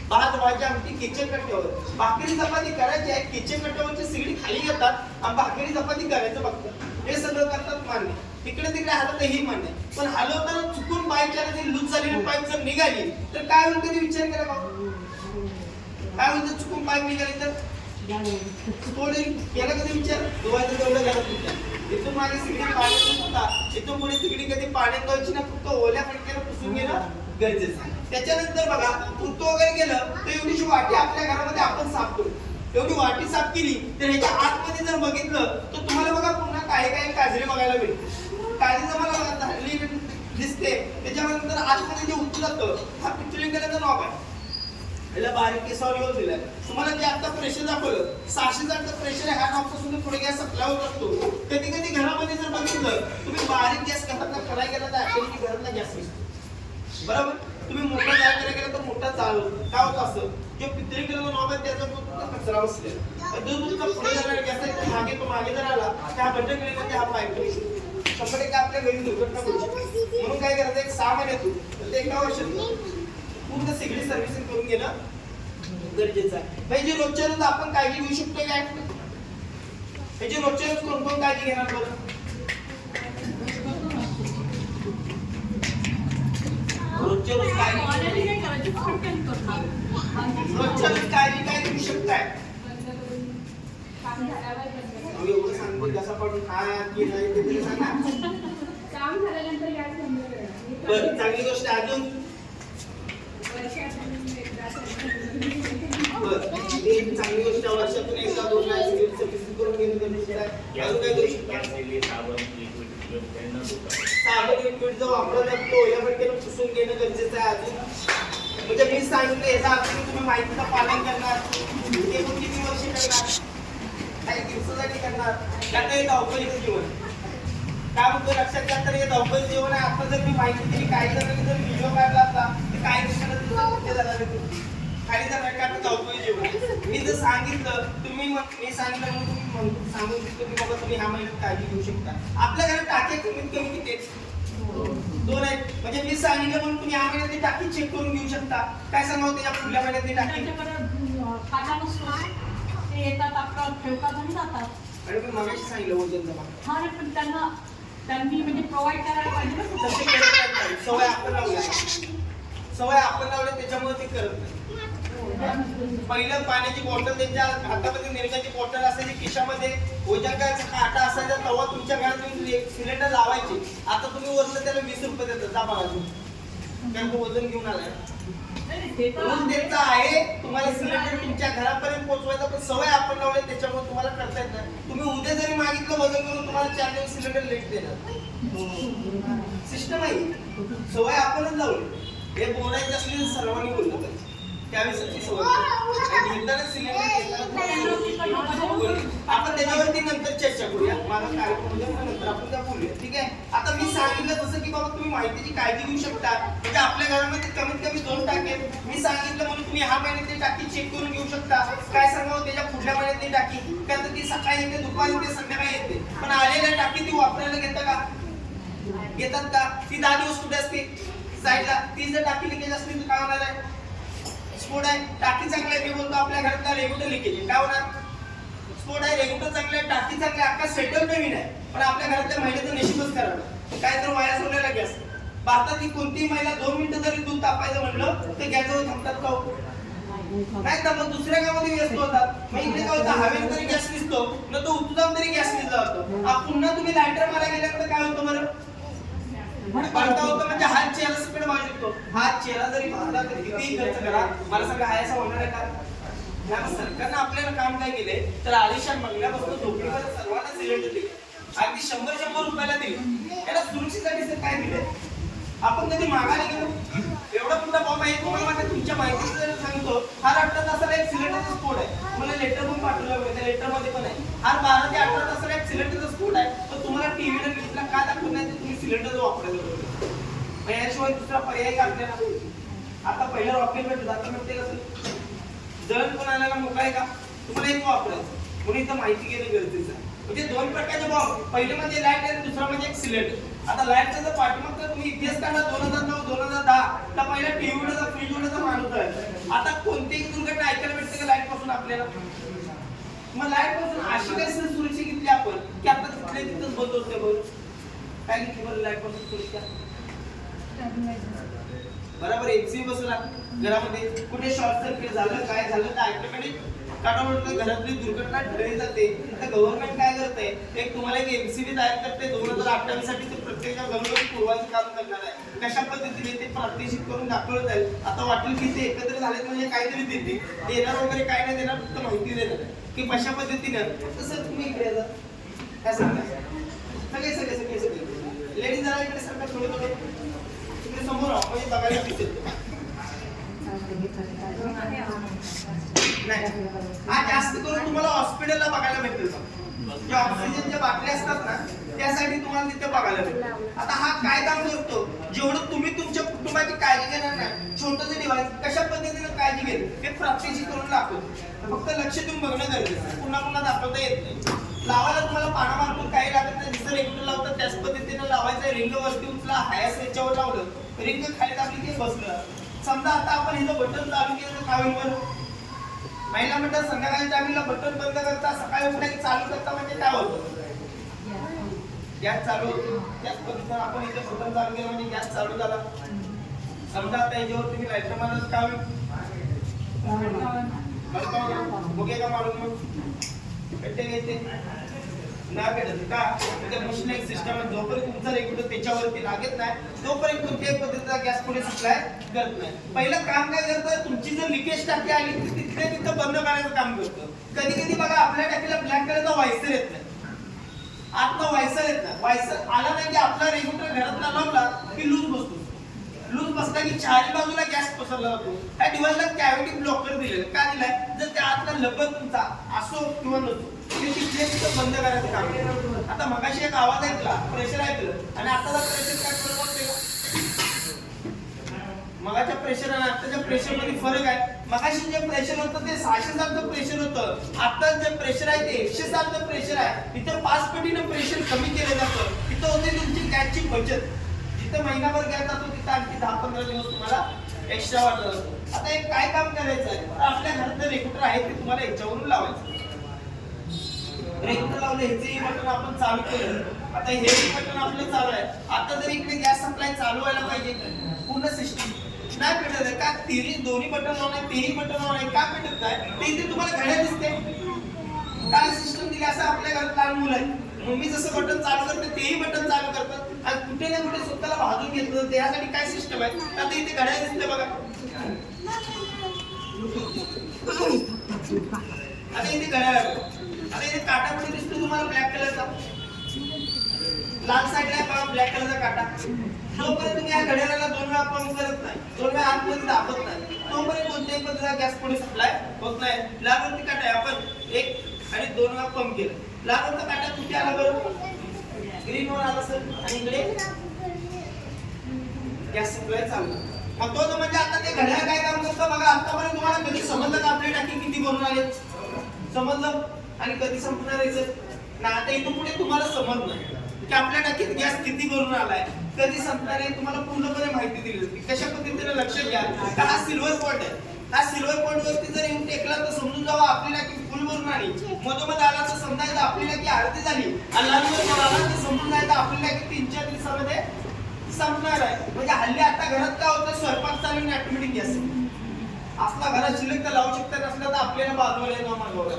भात भाजी आमटी किचन कट्ट्यावर भाकरी चपाती करायची आहे किचन कट्ट्यावरची सिगडी खाली घेतात आणि भाकरी चपाती करायचं बघतात. हे सगळं करतात मान्य. तिकडे तिकडे हालत ही मान्य. पण हलवताना चुकून पाईपच्या लूज झालेली पाईप जर निघाली तर काय होईल कधी विचार करा बाबा काय होतं चुकून पाईप निघाली तर याला कधी विचार धुवायचं तेवढं घरात विचार. इथून मागे सिगडी पाण्यातून होता इथून पुढे सिगडी कधी पाण्यात धुवायची ना फक्त ओल्या फटक्याला पुसून घेणं गरजेचं आहे. त्याच्यानंतर बघा पुरतो वगैरे गेलं तर एवढीशी वाटी आपल्या घरामध्ये आपण साफ करू. एवढी वाटी साफ केली तर ह्याच्या आतमध्ये जर बघितलं तर तुम्हाला बघा पुन्हा काही काजरी बघायला भेटते. काजरीचं मला झाडली दिसते. त्याच्यानंतर आतमध्ये जे उतरू जातं हा पितळी कलरचा नॉब आहे. याला बारीक केसावर येऊन दिलाय. तुम्हाला जे आता प्रेशर दाखवलं 600 वॅटचं प्रेशर आहे. हा नॉब पासून पुढे गॅस सप्लाय होत असतो. कधी कधी घरामध्ये जर बघितलं तुम्ही बारीक गॅस घरातला करायला गेला तर ऍक्च्युअली घरातला गॅस नसतो बरोबर. तुम्ही मोठा तयार करायला गेला तर मोठा चालू काय होतं असं जो पितळी कलरचा नॉब आहे त्याचा कचरा बसलेला तुमचा पुढे जाणार गॅस मागे तो मागे जर आला त्या बंद केलेला ते हा पाईप 100% आपल्या घरी दुर्घटना घडू शकते. म्हणून काय करायचं एक 6 महिन्यातून ते 1 वर्षात पूर्ण सगळी सर्व्हिसिंग करून घेणं गरजेचं आहे. म्हणजे रोजच्या रोज आपण काळजी घेऊ शकतो काय? म्हणजे रोजच्या रोज कोण काळजी घेणार बरं? रोजच्या रोज रोजच्या रोज काळजी काय घेऊ शकताय? एवढं सांगतो कसा पडून काय की नाही ते तरी सांगा. काम झाल्यानंतर गॅस बंद बरं चांगली गोष्ट आहे. अजून एक चांगली गोष्ट आहे. वर्षातून एकदा 2 वेळा सर्व्हिसिंग करून घेणं गरजेचं आहे. अजून काय करू शकता? साबण लिक्विड जो वापरला जातो या पटकन पुसून घेणं गरजेचं आहे. अजून म्हणजे मी सांगितलं याचा अर्थ तुम्ही माहितीचं पालन करणार ते पण किती वर्ष करणार? काही दिवसासाठी करणार का ते धावपळीचं जीवन काय म्हणतो लक्षात घ्या. तर हे धावपळीचं जीवन आहे. आता जर मी माहिती दिली काही जणांनी जर व्हिडिओ काढला असता तर काही दिवसांना खाली जाणार का धावपळी जीवन. मी जर सांगितलं तुम्ही मी सांगितलं म्हणून तुम्ही सांगून देतो की बाबा तुम्ही ह्या महिन्यात काळजी घेऊ शकता. आपल्या घरात टाके कमीत कमी किती आहेत? 2 आहेत. म्हणजे मी सांगितलं म्हणून तुम्ही ह्या महिन्यात टाकी चेक करून घेऊ शकता. काय सांगावं त्याच्या पुढल्या महिन्यात टाकी ते येतात आपलं ठेवतात आणि जातात. आणि मी मगाशी सांगितलं वजन जमा हा रे, पण त्यांनी म्हणजे प्रोव्हाइड करायला पाहिजे ना. तसे करत नाही. सवय आपण लावल्या त्याच्यामुळे ते करत नाही. पहिलं पाण्याची बॉटल त्यांच्या हातामध्ये निर्गाची बॉटल असायची खिशामध्ये ओझ्याचा काटा असायचा तेव्हा तुमच्या घरात तुम्ही सिलेंडर लावायचे. आता तुम्ही वरनं त्याला 20 रुपये देतात जा बघा कारण तो वजन घेऊन आलाय. म्हणून त्यांचं आहे तुम्हाला सिलेंडर तुमच्या घरापर्यंत पोहोचवायचा पण सवय आपण लावली त्याच्यामुळे तुम्हाला करता येत नाही. तुम्ही उद्या जरी मागितलं वजन करून तुम्हाला 4 दिवस सिलेंडर लेट देणार. सिस्टम आहे सवय आपणच लावली. हे बोलायचं असली तर सर्वांनी बोललं पाहिजे त्यावेळेस सवय आपण त्याच्यावरती नंतर चर्चा करूया. माझा कार्यक्रम नंतर आपण त्या बोलूया ठीक आहे. आता मी सांगितलं तसं की बाबा तुम्ही माहितीची काळजी घेऊ शकता. म्हणजे आपल्या घरामध्ये कमीत कमी 2 टाके आहेत. मी सांगितलं म्हणून तुम्ही ह्या महिन्यातली टाकी चेक करून घेऊ शकता. काय सांगावं त्याच्या पुढल्या महिन्यातली टाकी का तर ती सकाळी येते दुपारी येते संध्याकाळी येते पण आलेल्या टाकी ती वापरायला घेता का? घेतात का? ती 10 दिवस कुठे असते साईडला. ती जर टाकी लिकेज असली तर काय होणार आहे? स्फोट आहे. टाकी चांगली आहे मी बोलतो आपल्या घरात रेग्युलर लिकेज आहे काय होणार? स्फोट आहे. रेग्युलर चांगलं आहे टाकी चांगली आहे अख्खा सेटअप नवीन आहे पण आपल्या घरातल्या महिलेचं नशीबच करावं काय तर वाया सोडलेला गॅस. भारतातली कोणतीही महिला 2 मिनिटं जरी दूध तापायचं म्हणलं तर गॅसवर थांबतात का? नाही तर मग दुसऱ्या गावामध्ये व्यस्त होतात. मग इकडे काय होतं हवेत तरी गॅस निघतो न तो उतराम तरी गॅस निघला होतो. पुन्हा तुम्ही लायटर मारा गेल्यानंतर काय होतं बरं? पडता होतं म्हणजे हात चेहरा सगळं वाजू शकतो. हात चेहरा जरी भाजला तरी कितीही खर्च करा मला सगळं हाय असं होणार आहे का? सरकारनं आपल्याला काम काय केलंय तर आलिशान बंगल्यापासून झोपडीमध्ये सर्वांना सिलेंडर दिले. अगदी 100 रुपयाला दिले. याला सुरक्षेसाठी काय दिलंय? आपण कधी मागायला गेलो एवढा पुन्हा बॉम्ब आहे तुम्हाला माझ्या तुमच्या माहितीचं जर सांगतो हर 18 तासाला एक सिलेंडरचा स्फोट आहे. मला लेटर पण पाठवलं त्या लेटरमध्ये पण आहे. हर 12 ते 18 तासाला एक सिलेंडरचा स्फोट आहे. तर तुम्हाला टीव्हीला न्यूजला का दाखवत नाही तर तुम्ही सिलेंडर वापरायला याशिवाय दुसरा पर्याय का आपल्याला? आता पहिलं रॉकेट भेटत आता म्हणते कसं जळण पण आणायला मोकळा आहे का? तुम्हाला एक वापरायचं म्हणून इथं माहिती घेणं गरजेचं आहे. म्हणजे 2 प्रकारचे बॉम्ब पहिले म्हणजे लाईट आहे दुसरा म्हणजे एक सिलेंडर. आता लाईटचा जर पाठीमागचा तुम्ही इतिहास काढला 2009 2010 तर पहिला टीव्ही उडायचा फ्रीज उडायचा माणूस आहे. आता कोणतीही दुर्घटना ऐकायला भेटते का लाईट पासून आपल्याला? मग लाईट पासून अशी काही सुरक्षा घेतली आपण की आता तिथले तिथंच बंद होते बरोबर काय घेतली बरं लाईट पासून सुरक्षा? बरोबर एमसी बसला घरामध्ये कुठे शॉर्ट सर्किट झालं काय झालं तर ऑटोमॅटिक घरातली दुर्घटना ठरली जाते. तर गव्हर्नमेंट काय करते एक तुम्हाला एक एमसीबी तयार करते 2028 साठी ते प्रत्येक घरोघरी पुरवायचं काम करणार आहे. कशा पद्धतीने ते प्रात्यक्षिक करून दाखवलं जाईल. आता वाटेल की ते एकत्र झाले म्हणजे काहीतरी देते देणार वगैरे काय नाही देणार फक्त माहिती देणार की कशा पद्धतीनं तसं तुम्ही इकडे जा काय सांगा सगळे लेडीज जरा इकडे सांगा थोडे थोडे तिकडे समोर म्हणजे बघायला दिसेल. नाही हा जास्त करून तुम्हाला हॉस्पिटलला बघायला भेटेल बघ. जे ऑक्सिजनच्या बाटल्या असतात ना त्यासाठी तुम्हाला तिथे बघायला भेटेल. आता हा काय काम करतो, जेवढं तुम्ही तुमच्या कुटुंबाची काळजी घेणार नाही, छोटंसं डिव्हाइस कशा पद्धतीने काळजी घेईल हे प्रात्यक्षिक करून दाखवतो. फक्त लक्ष देऊन बघणं गरजेचं आहे, पुन्हा पुन्हा दाखवता येत नाही. लावायला तुम्हाला पानामार्फत काही लागत नाही, जसं रेग्युलर लावतात त्याच पद्धतीने लावायचं. रिंग वरती उचला, हायस याच्यावर लावलं, रिंग खाली टाकली की बसलं. समजा आता आपण हिचं बटन चालू केलं तर काय होईल बरं? महिला म्हणतात संध्याकाळच्या टायमिंगला बटन बंद करता, सकाळी उठला की चालू करता, म्हणजे काय होतं? गॅस चालू होतो. त्याच पद्धतीने आपण इथे बटन चालू केलं म्हणजे गॅस चालू झाला. समजा आता याच्यावर तुम्ही लाईटर मारलं काय होईल? बघे का मारून मग भेटते घेते नाही भेटत का? त्या मशीन एक सिस्टम आहे, जोपर्यंत तुमचा रेग्युलर त्याच्यावरती लागत नाही तोपर्यंत कोणत्याही पद्धतीचा गॅस पुढे सप्लाय करत नाही. पहिलं काम काय करतं, तुमची जर लिकेज टाकी आली तर तिथे तिथं बंद करायचं काम करतं. कधी कधी बघा आपल्या टाकीला ब्लॅक कलरचा व्हायसर येत नाही, आतनं व्हायसर येत नाही. व्हायसर आला नाही की आपला रेग्युलर घरातला लावला की लूज बसतो. लूज बसला की चारी बाजूला गॅस पसरला जातो. त्या डिव्हाइसला कॅव्हिटी ब्लॉकर दिलेलं का दिलाय, जर त्या आतला लब्बर तुमचा असो किंवा नसो ते तिथले तिथं बंद करायचं काम करतं. आता मगाशी एक आवाज ऐकला, प्रेशर ऐकलं आणि आता प्रेशर काय फरक वाटतोय का? मगाच्या प्रेशर आणि आताच्या प्रेशर मध्ये फरक आहे. मगाशी जे प्रेशर होतं ते 600 प्रेशर होतं, आता जे प्रेशर आहे ते 107 प्रेशर आहे. इथं 5 पटीनं प्रेशर कमी केलं जातं. तिथं होते तुमची गॅसची बचत. जिथं महिनाभर गॅस जातो तिथं आणखी 10-15 दिवस तुम्हाला एक्स्ट्रा वाटत असतो. आता एक काय काम करायचं आहे, तर आपल्या घरात जे रेग्युलेटर आहे ते तुम्हाला याच्यावरून लावायचं. रेग्युलेटर लावलं, ह्याचंही बटन आपण चालू केलं, आता हे बटन आपलं चालू आहे. आता जर इकडे गॅस सप्लाय चालू व्हायला पाहिजे, पूर्ण सिस्टीम नाही पेटत आहे का? दोन्ही बटन ऑन आहे, तेही बटन ऑन आहे, का पेटत आहे ते इथे तुम्हाला घड्याळ दिसते. काय सिस्टम दिली? असं आपल्या घरात लहान मुलं आहे, मम्मी जसं बटन चालू करते तेही बटन चालू करतात आणि कुठे ना कुठे स्वतःला भाजून घेतलं. त्यासाठी काय सिस्टम आहे, आता इथे घड्याळ दिसते बघा. आता इथे घड्याळ आहे, आता इथे काटा कुठे दिसतो तुम्हाला? ब्लॅक कलरचा लाल साईडला आहे बघा, ब्लॅक कलरचा काटा. जोपर्यंत तुम्ही या घड्याळाला 2 वेळा पंप करत नाही, 2 वेळा आतमध्ये दाबत नाही, तोपर्यंत कोणत्याही पद्धतीचा गॅस पुढे सप्लाय होत नाही. लालवरती काटा आहे, आपण 1 आणि 2 वेळा पंप केलं, लालवरचा काटा कुठे आला बरं? ग्रीन वर आला सर, आणि इकडे गॅस सप्लाय चालू. महत्वाचं म्हणजे आता ते घड्याळ काय काम करतं बघा. आतापर्यंत तुम्हाला कधी समजलं का आपली टाकी किती भरून आले? समजलं? आणि कधी संपणार आहे सर? ना आता इथून पुढे तुम्हाला समजलं की आपल्या टाकीत गॅस किती भरून आलाय, कधी संपणार आहे, तुम्हाला पूर्णपणे माहिती दिली जाते. कशा पद्धतीने लक्षात घ्या, हा सिल्वर पॉट आहे. हा सिल्वर पॉट वरती जर येऊन टेकला तर समजून जावा आपली टाकी फुल भरून आली. मधोमध आला तर समजायचं आपली टाकी अर्धी झाली, आणि लालवर आला तर समजून जायचं आपली टाकी 3-4 दिवसामध्ये संपणार आहे. म्हणजे हल्ली आता घरात काय होतं, स्वयंपाक चालू आणि ऑटोमॅटिक गॅस असला घरात शिल्लक तर लावू शकता, नसला तर आपल्याला बाजूला येणं मागवलं.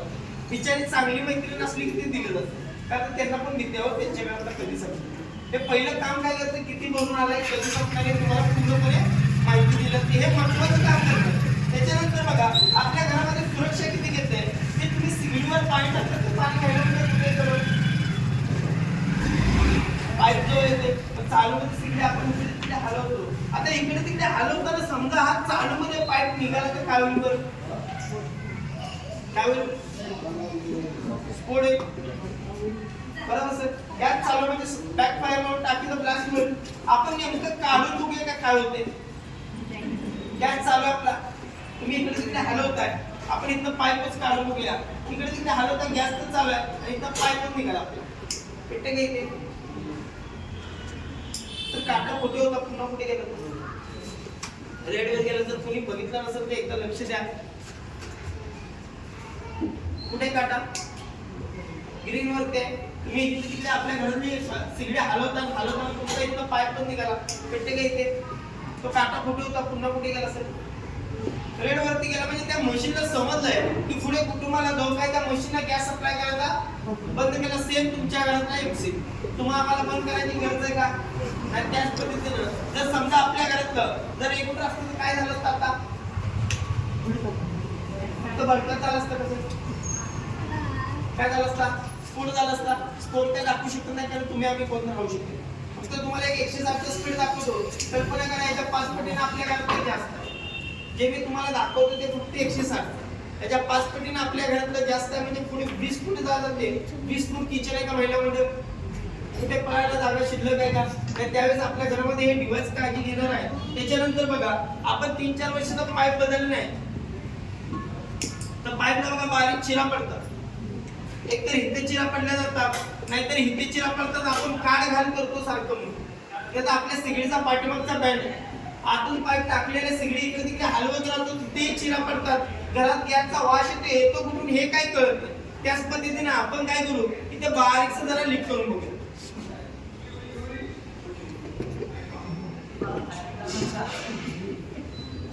बिचारी चांगली मैत्रीण असली की ते दिलं जातं, कारण त्यांना पण विद्यावर त्यांच्या वेळात कधी संपतं. हे पहिलं काम काय करतं, किती भरून आलाय, कधी संपणार आहे, तुम्हाला पूर्णपणे माहिती दिलं की हे महत्वाचं काम करतं. त्याच्यानंतर बघा आपल्या घरामध्ये सुरक्षा किती घेते, ते तुम्ही सिलिंडरवर पाणी टाकता तर पाणी घालवलं कुठे पाईप जो येते चालू मध्ये सिगडी आपण इकडे तिकडे हलवतो. आता इकडे तिकडे हलवताना समजा हा चालू मध्ये पाईप निघाला तर काय होईल बरं? काय होईल? स्फोट होईल. बरोबर सर? गॅस चालू मध्ये बॅक फायर म्हणून टाकीचा ब्लास्ट होईल. आपण नेमकं काढून बघूया काय होते. गॅस चालू आपला, तुम्ही इकडे तिकडे हलवताय, आपण इथं पाईपच काढून बघूया. इकडे तिकडे हलवता गॅस तर चालू आहे आणि इथं पाईपच निघाला आपल्याला. पेटे घ्यायचे तर काटा कुठे होता, पुन्हा कुठे गेला? रेड वर गेला. जर कोणी बघितलं नसेल तर एकदा लक्ष द्या, कुठे काटा? ग्रीन वर. ते तुम्ही इकडे तिकडे आपल्या घरात सिगडी हलवताना तुमचा इथं पाईप पण निघाला, पेटे घ्यायचे. तो काटा कुठे होता, पुन्हा कुठे गेला सर? रेड वरती गेला. म्हणजे त्या मशीनला समजलंय की पुढे कुटुंबाला जाऊन काय त्या मशीनला गॅस सप्लाय करायचा बंद केला. सेम तुमच्या घरातला एक सीन तुम्हाला आम्हाला बंद करायची गरज आहे का? आणि त्याच पद्धतीनं जर समजा आपल्या घरातलं जर रेग्युलेटर असतं तर काय झालं असतं? आता फक्त भडकत झालं असतं. कसं काय झालं असता? स्फोट झाला असता. स्फोट काय दाखवू शकत नाही, कारण तुम्ही आम्ही कोण राहू शकतो. फक्त तुम्हाला एक 107 स्पीड दाखवतो, कल्पना करा याच्या 5 पटीने आपल्या घरात जास्त. जे मी तुम्हाला दाखवतो ते फक्त 160. त्याच्या 5 पटीने आपल्या घरातलं जास्त आहे, म्हणजे पुढे 20 फूट जात ते 20 फूट किचन आहे का महिलामध्ये, कुठे पळायला जागा शिल्लक आहे का? तर त्यावेळेस आपल्या घरामध्ये हे डिव्हाइस काळजी घेणार आहे. त्याच्यानंतर बघा आपण 3-4 वर्षाचा पाईप बदलले नाही, तर पाईपला बघा बारीक चिरा पडतात. एक तर इथे चिरा पडल्या जातात, नाहीतर इथे चिरा पडतात. आपण काढ घाल करतो सारखं म्हणून. त्यात आपल्या सिगडीचा पाठीमागचा बँड आहे, आतून पाईप टाकलेल्या सिगडी इकडे तिकडे हलवत राहतो, तिथेही चिरा पडतात. घरात गॅसचा वास येतो कुठून हे काय कळत नाही. त्याच पद्धतीने आपण काय करू, इथे बारीकसं जरा लीक करून बघू.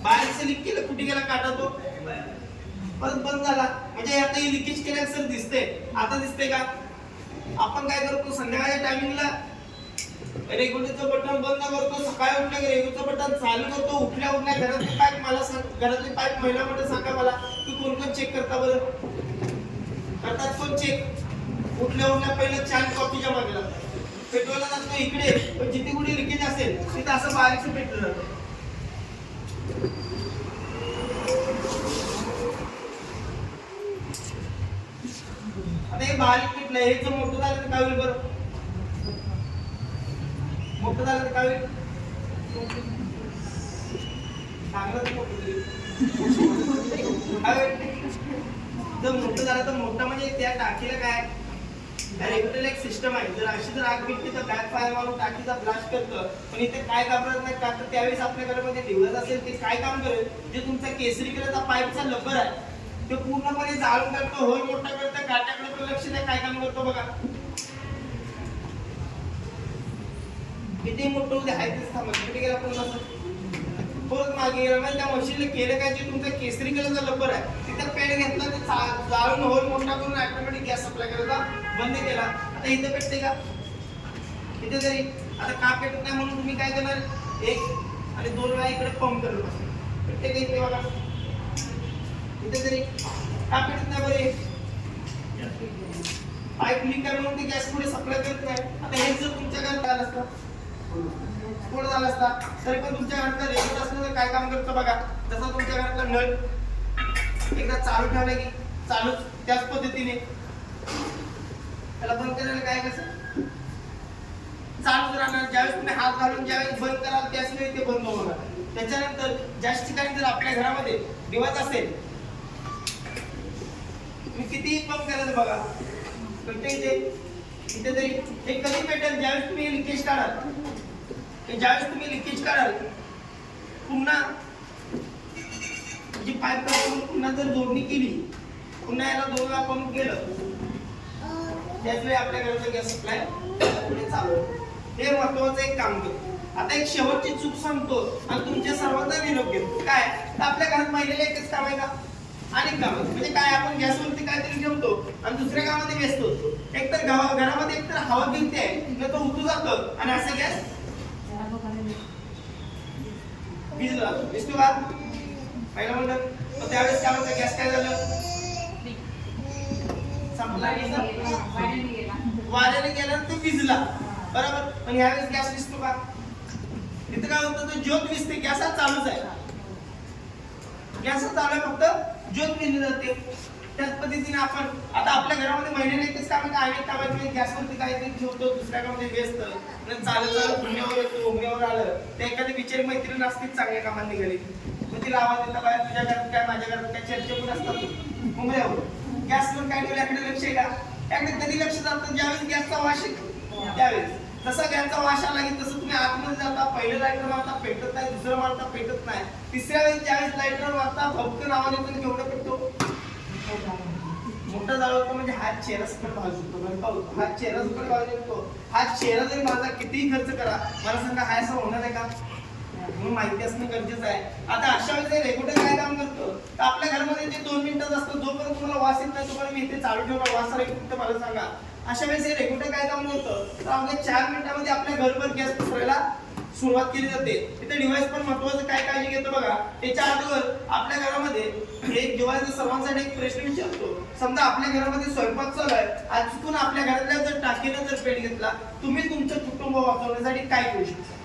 बारीकसं लीक केलं, कुठे गेला काटा तो, परत बंद झाला. म्हणजे आता ही लिकेज केल्यासर दिसते. आता दिसते का? आपण काय करतो, संध्याकाळच्या टायमिंगला रेग्युलेटरचं बटन बंद करतो, सकाळी उठल्या रेग्युलेटरचं बटन चालू करतो. उठल्या घरातले पाईप मला सांग, घरातले पाईप महिला म्हणून सांगा मला की कोण कोण चेक करता बरं? करतात कोण चेक? उठल्या पहिलं छान कॉफीच्या मागला पेट्रोलला जातो इकडे, पण जिथे कुठे लिकेज असेल तिथे असं बारीकचं पेट्रोल जातं. आता हे बारीक पेटलं, हे जर मोठं झालं तर काय होईल बरं? मोठं झालं तर काय होईल? चांगलं मोठं होईल. जर मोठं झालं तर मोठं म्हणजे त्या टाकीला काय रेग्युलर एक सिस्टम आहे. जर अशी जर आग भेटली तर बॅक फायर मारून टाकीचा ब्लास्ट करतं. पण इथे काय घाबरत नाही का? तर त्यावेळेस आपल्या घरामध्ये डिव्हाइस असेल ते काय काम करेल, जे तुमचा केसरी कलरचा पाईपचा लबर आहे ते पूर्णपणे जाळून काढतो, होल मोठा करतं. काट्याकडे पण लक्ष द्या काय काम करतो बघा. किती मोठं होते आहे तेच थांबत. कुठे गेला पण असं परत मागे गेला. म्हणजे त्या मशीनला केलं काय, जे तुमचा केसरी कलरचा लबर आहे तिथे पेट घेतला, ते जाळून होल मोठा करून ऑटोमॅटिक गॅस सप्लाय करायचा बंद केला. आता इथे पेटते का? इथे जरी आता का पेटत नाही म्हणून तुम्ही काय करणार, 1 आणि 2 वेळा इकडे पंप करत बसा. पेटते का इथे बघा? इथे जरी का पेटत नाही बरे? पाईप लीक आहे म्हणून ते गॅस पुढे सप्लाय करत नाही. आता हे जर तुमच्या घरात आलं असतं, स्फोट झाला असता, तरी पण तुमच्या घरातलं रेग्युलेटर असलं तर काय काम करतं बघा. जसं तुमच्या घरातला नळ एकदा चालू ठेवला की चालूच त्याच पद्धतीने त्याला बंद करायला काय कसं चालूच राहणार. ज्यावेळेस तुम्ही हात घालून ज्यावेळेस बंद कराल त्याच वेळी ते बंद होणार. त्याच्यानंतर ज्याच ठिकाणी जर आपल्या घरामध्ये डिव्हाइस असेल, तुम्ही कितीही बंद करायचं बघा, पण इथे तरी हे कधी पेटेल, ज्यावेळेस तुम्ही लिकेज काढाल. ज्यावेळेस तुम्ही लिकेज काढाल पुन्हा जी पाईप पुन्हा जर जोडणी केली, पुन्हा याला 2 वेळा पंप केलं, त्याच वेळी आपल्या घराचा गॅस सप्लाय पुढे चालू. हे महत्वाचं एक काम करतो. आता एक शेवटची चूक सांगतो आणि तुमच्या सर्वांचा निरोप घेतो. काय तर आपल्या घरात महिलेला एकच काम आहे का? अनेक काम. म्हणजे काय, आपण गॅसवरती काहीतरी ठेवतो आणि दुसऱ्या कामामध्ये व्यस्त होतो. एकतर घरामध्ये एकतर हवा गिरते आहे, तर तो उतू जातं आणि असं गॅस भिजला दिसतो का? पहिला म्हणतात त्यावेळेस काय होतं, गॅस काय झालं, संपला, वाऱ्याने गेला तो भिजला, बरोबर. पण यावेळेस गॅस दिसतो का? इथं काय होतं, तो ज्योत दिसते, गॅस चालूच आहे. गॅस चालू आहे, फक्त ज्योत दिली जाते. त्याच पद्धतीने आपण आता आपल्या घरामध्ये महिन्याला एकच काम आहे, अनेक काम आहेत. गॅसवरती काहीतरी ठेवतो, दुसऱ्या कामामध्ये व्यस्त, चालत पुण्यावर येतो, उमऱ्यावर आलं ते एखादी बिचारी मैत्रीण असतीच चांगल्या कामात निघाली, मग तिला आवाज देता बाहेर, तुझ्या घरात काय, माझ्या घरात काय, चर्चा पण असतात उमऱ्यावर. गॅसवर काय ठेवलं, याकडे लक्ष आहे का? याकडे कधी लक्ष जातं, ज्यावेळेस गॅसचा वास येतो त्यावेळेस. जसा गॅसचा वास आला की तसं तुम्ही आतमध्ये जाता, पहिलं लाईटर मारता पेटत नाही, दुसरं मारता पेटत नाही, तिसऱ्या वेळेस ज्यावेळेस लाईटर मारता भपकन आवाज येतो, केवढं पेटतो, मोठा जाळवतो. म्हणजे हात चेहरा सकट भाजतो, हात चेहरा सकट भाजतो. हात चेहरा जरी माझा कितीही खर्च करा, मला सांगा हाय असं होणार आहे का? म्हणून माहिती असणं गरजेचं आहे. आता अशा वेळेस रेग्युलेटर काय काम करतो, तर आपल्या घरामध्ये ते 2 मिनिटं असतं, जोपर्यंत तुम्हाला वास येत नाही तोपर्यंत मी इथे चालू ठेवला, वास आला की फक्त मला सांगा. अशा वेळेस हे रेग्युलेटर काय काम करतं, तर अवघ्या 4 मिनिटांमध्ये आपल्या घरभर गॅस पसरायला सुरुवात केली जाते. इथे डिव्हाइस पण महत्वाचं काय काळजी घेतो बघा. त्याच्या अगोदर आपल्या घरामध्ये एक डिव्हाइस सर्वांसाठी एक प्रश्न विचारतो. समजा आपल्या घरामध्ये स्वयंपाक चालू आहे, आज चुकून आपल्या घरातल्या जर टाकीनं जर पेट घेतला, तुम्ही तुमचं कुटुंब वाचवण्यासाठी काय करू शकता?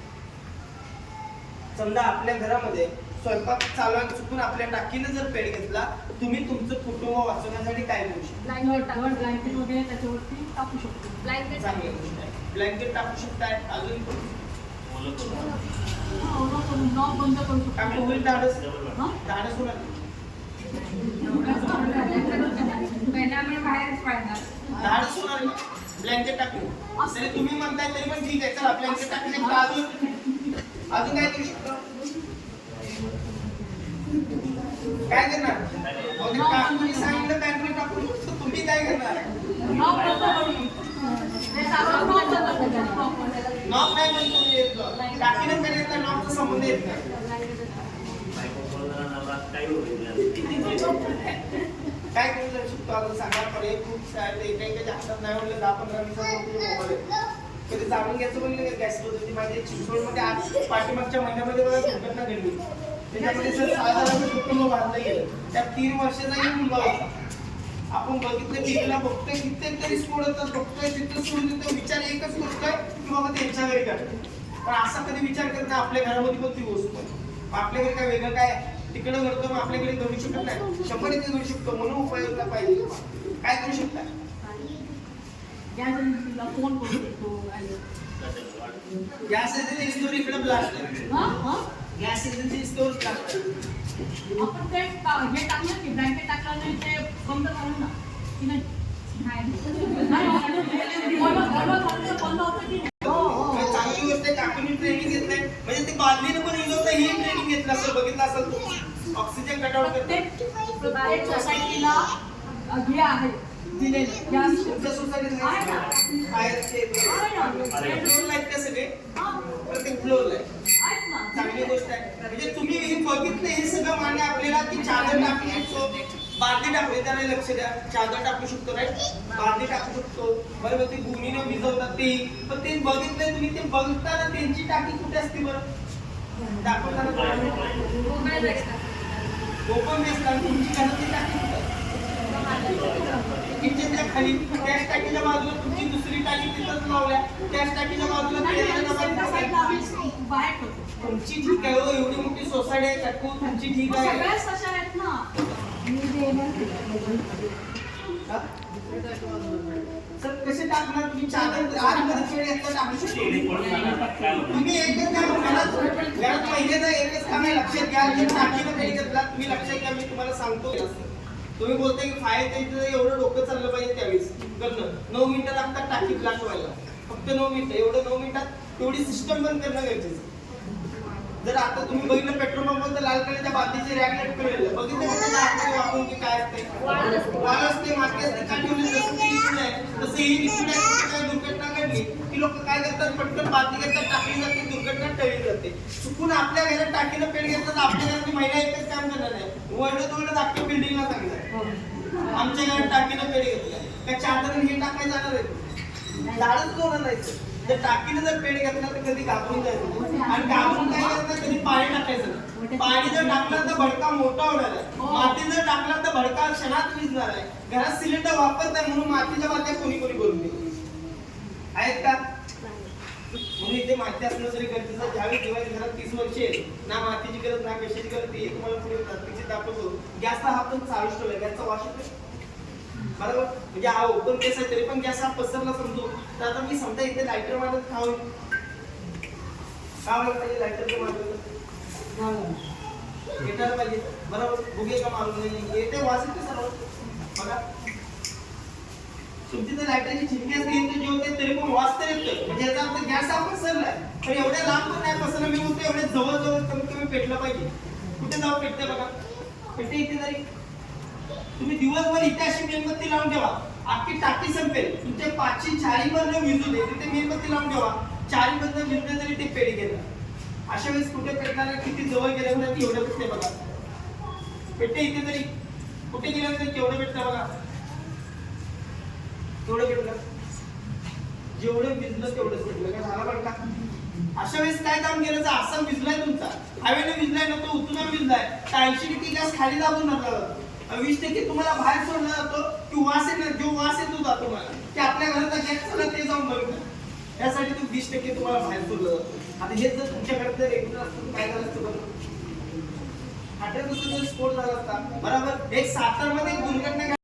समजा आपल्या घरामध्ये स्वयंपाक चालू आहे चुकून आपल्या टाकीनं जर पेट घेतला, तुम्ही तुमचं कुटुंब वाचवण्यासाठी काय करू शकता? ब्लँकेट वगैरे त्याच्यावरती टाकू शकतो. चांगली गोष्ट आहे. ब्लँकेट टाकू शकताय, अजून ओलं करून. ओला करून नॉब बंद करू काय शकतो. होईल धाडस? हा? धाडस होणार. बाहेरच पाडणार. धाडस होणार नाही. ब्लँकेट टाकून. तरी तुम्ही म्हणताय तरी पण ठीक आहे. चला ब्लँकेट टाकले का अजून काय करू शकतो? काय करणार? काकूने सांगितलं ब्लँकेट टाकून, तर तुम्ही काय करणार? नॉब बंद करू. ते सारं नॉब बंद करू. नॉब नाही पण तुम्ही येत टाकीनं पेट घेतला नॉबचा संबंध येत नाही. बायको बोलणारा नवरा काही होईल. काय करू शकतो आपण सांगा. पर्याय खूप सारे एकाच्या हातात नाही म्हणलं 10-15 दिवसात मोबाईल कधी जाणून घ्यायचं म्हणलं गॅस होती माझ्या चिंचवडमध्ये आज पाठीमागच्या महिन्यामध्ये मला दुर्घटना घडली. त्याच्यामध्ये सर 6 जणांचं कुटुंब बांधलं गेलं. त्यात 3 वर्षाचाही मुलगा होता. आपण बघितलं टीव्हीला बघतोय कित्येक तरी स्फोट होतात, बघतोय तिथं सोडून देतो. विचार एकच करतोय की बाबा त्यांच्या घरी करतो, पण असा कधी विचार करत नाही आपल्या घरामध्ये पण ती गोष्ट आहे. आपल्या घरी काय वेगळं काय तिकडे घडतो मग आपल्या घरी घडू शकत नाही. 100% घडू शकतो. म्हणून उपाय योजना पाहिजे. काय करू शकता? गॅस एजन्सीला फोन करू शकतो. गॅस एजन्सी स्टोर इकडे ब्लास्ट आहे. हा? हा? गॅस एजन्सी स्टोर ब्लास्ट आहे. आपण ते हे टाकलं की ब्लँकेट टाकलं नाही ते बंद करू ना की नाही? बंद होतं की नाही? म्हणजे चांगली गोष्ट आहे. काकूनी ट्रेनिंग घेतलंय म्हणजे ते बादलीनं पण येत होतं. ही ट्रेनिंग घेतलं असं बघितलं असेल तू. ऑक्सिजन कटआउट करते. प्रत्येक सोसायटीला हे आहे दिलेलं गॅस तुमच्या सोसायटीत आहे ना. फायरचे फ्लोअरला आहेत का सगळे? हा, प्रत्येक फ्लोअरला आहे. आहेत ना. चांगली गोष्ट आहे. म्हणजे तुम्ही हे बघितलं हे सगळं मान्य आपल्याला की चादर टाकू शकतो, बादली टाकू त्याला लक्ष द्या. चादर टाकू शकतो राईट, बादली टाकू शकतो. बरोबर ते भूमीने भिजवतात ते, पण ते बघितलंय तुम्ही. ते बघताना त्यांची टाकी कुठे असते बरं? दाखवताना ओपन बेसला तुमची घरातली टाकी कुठे? किचनच्या खाली त्याच टाकीच्या बाजूला तुमची दुसरी टाकी तिथंच लावल्या. त्याच टाकीच्या बाजूला बाहेर ठेवतो. तुमची ठीक आहे हो, एवढी मोठी सोसायटी आहे काकू, तुमची ठीक आहे. सगळ्याच तशा आहेत ना. हा? सर कसे टाकणार तुम्ही? चादर आतमध्ये खेळ येतात टाकू शकतो. तुम्ही एकच काम घरात महिन्याचा एकच काम आहे. लक्षात घ्या की टाकीनं पेट घेतला तुम्ही. लक्षात घ्या मी तुम्हाला सांगतो. तुम्ही बोलताय की फायरच्या इथे एवढं डोकं चाललं पाहिजे त्यावेळेस करणं. 9 मिनिटं लागतात टाकी ब्लास्ट व्हायला. फक्त 9 मिनिटं. एवढं 9 मिनिटात एवढी सिस्टम बंद करणं गरजेचं. जर आता तुम्ही बघितलं पेट्रोल पंपावर तर लाल कलरच्या बादलीचे रॅक लटकवलेलं बघितलं का? त्याच्या आतमध्ये वापरून की काय असते? वाल असते, माती असते. का ठेवली? जसं की लिक्विड आहे तसं ही लिक्विड आहे. कुठे काय दुर्घटना घडली की लोक काय करतात? पटकन बादली घेतात, टाकली जाते, दुर्घटना टळली जाते. चुकून आपल्या घरात टाकीनं पेट घेतात. आपल्या घरातली महिला एकच काम करणार आहे, वरडत अख्ख्या बिल्डिंगला सांगणार आमच्या घरात टाकीनं पेट घेतलं. त्या चादर हे टाकायला जाणार आहे, झाडच होणार नाही. जर टाकीनं जर पेट घेतला तर कधी घाबरून जायचं आणि घाबरून काय करायचं? कधी पाणी टाकायचं. पाणी जर टाकलं तर भडका मोठा होणार आहे. माती जर टाकला तर भडका क्षणात विझणार आहे. घरात सिलेंडर वापरत नाही म्हणून मातीच्या बादल्या कोणी कोणी भरून देते आहेत का? म्हणून इथे माती असणं जरी गरजेचं. ज्यावेळी दिवाळी घरात 30 वर्ष आहे ना मातीची गरज ना कशाची गरज हे तुम्हाला पुढे प्रत्यक्षात दाखवतो. गॅसचा हा पण चालूच ठेवला. गॅसचा वास येतो बरोबर. म्हणजे हा ओपन केस आहे तरी पण गॅस हा पसरला समजू. तर आता मी समजा इथे लायटर मारत खाऊ का पाहिजे? लायटरचं मारलं घेटायला पाहिजे बरोबर. भुगे का मारून नाही येते वास येते सर्व बघा. तुमची तर लायटरची चिमणी असते इथे जेवते तरी पण वास तर येतोय. म्हणजे याचा अर्थ गॅस हा पसरलाय. पण एवढ्या लांब पण नाही पसरला. मी म्हणतो एवढ्या जवळ जवळ कमीत कमी पेटलं पाहिजे. कुठे जाऊ पेटते बघा. पेटते इथे जरी तुम्ही दिवसभर इथे अशी मेणबत्ती लावून ठेवा, अख्खी टाकी संपेल. तुमच्या 5ची 4 मधनं विजू दे, तिथे मेणबत्ती लावून ठेवा. 4 मधनं विजले तरी ते पेढी घेणार. अशा वेळेस कुठे पेटणार? किती जवळ गेल्यावर ती एवढं पेटते बघा. पेटते इथे तरी कुठे गेल्यावर तरी केवढं पेटतं बघा. तेवढं पेटलं. जेवढं विजलं तेवढंच पेटलं. काय झाला बरं का? अशा वेळेस काय काम केलं? जर असा विजलाय तुमचा, हवेने विजलाय ना तो उतरून विजलाय, तर 80% गॅस खाली दाबून धरला जातो. 20% तुम्हाला बाहेर सोडला जातो की वास येणार. जो वास येतो जातो मला की आपल्या घराचा गॅस चालला ते जाऊन बघतो. यासाठी तो 20% तुम्हाला बाहेर सोडला जातो. आता हेच जर तुमच्या घरात जर रेग्युलर असतं काय झालं असतं बघा. फाट्यापासून जर स्फोट झाला असता बरोबर एक सातारमध्ये एक दुर्घटना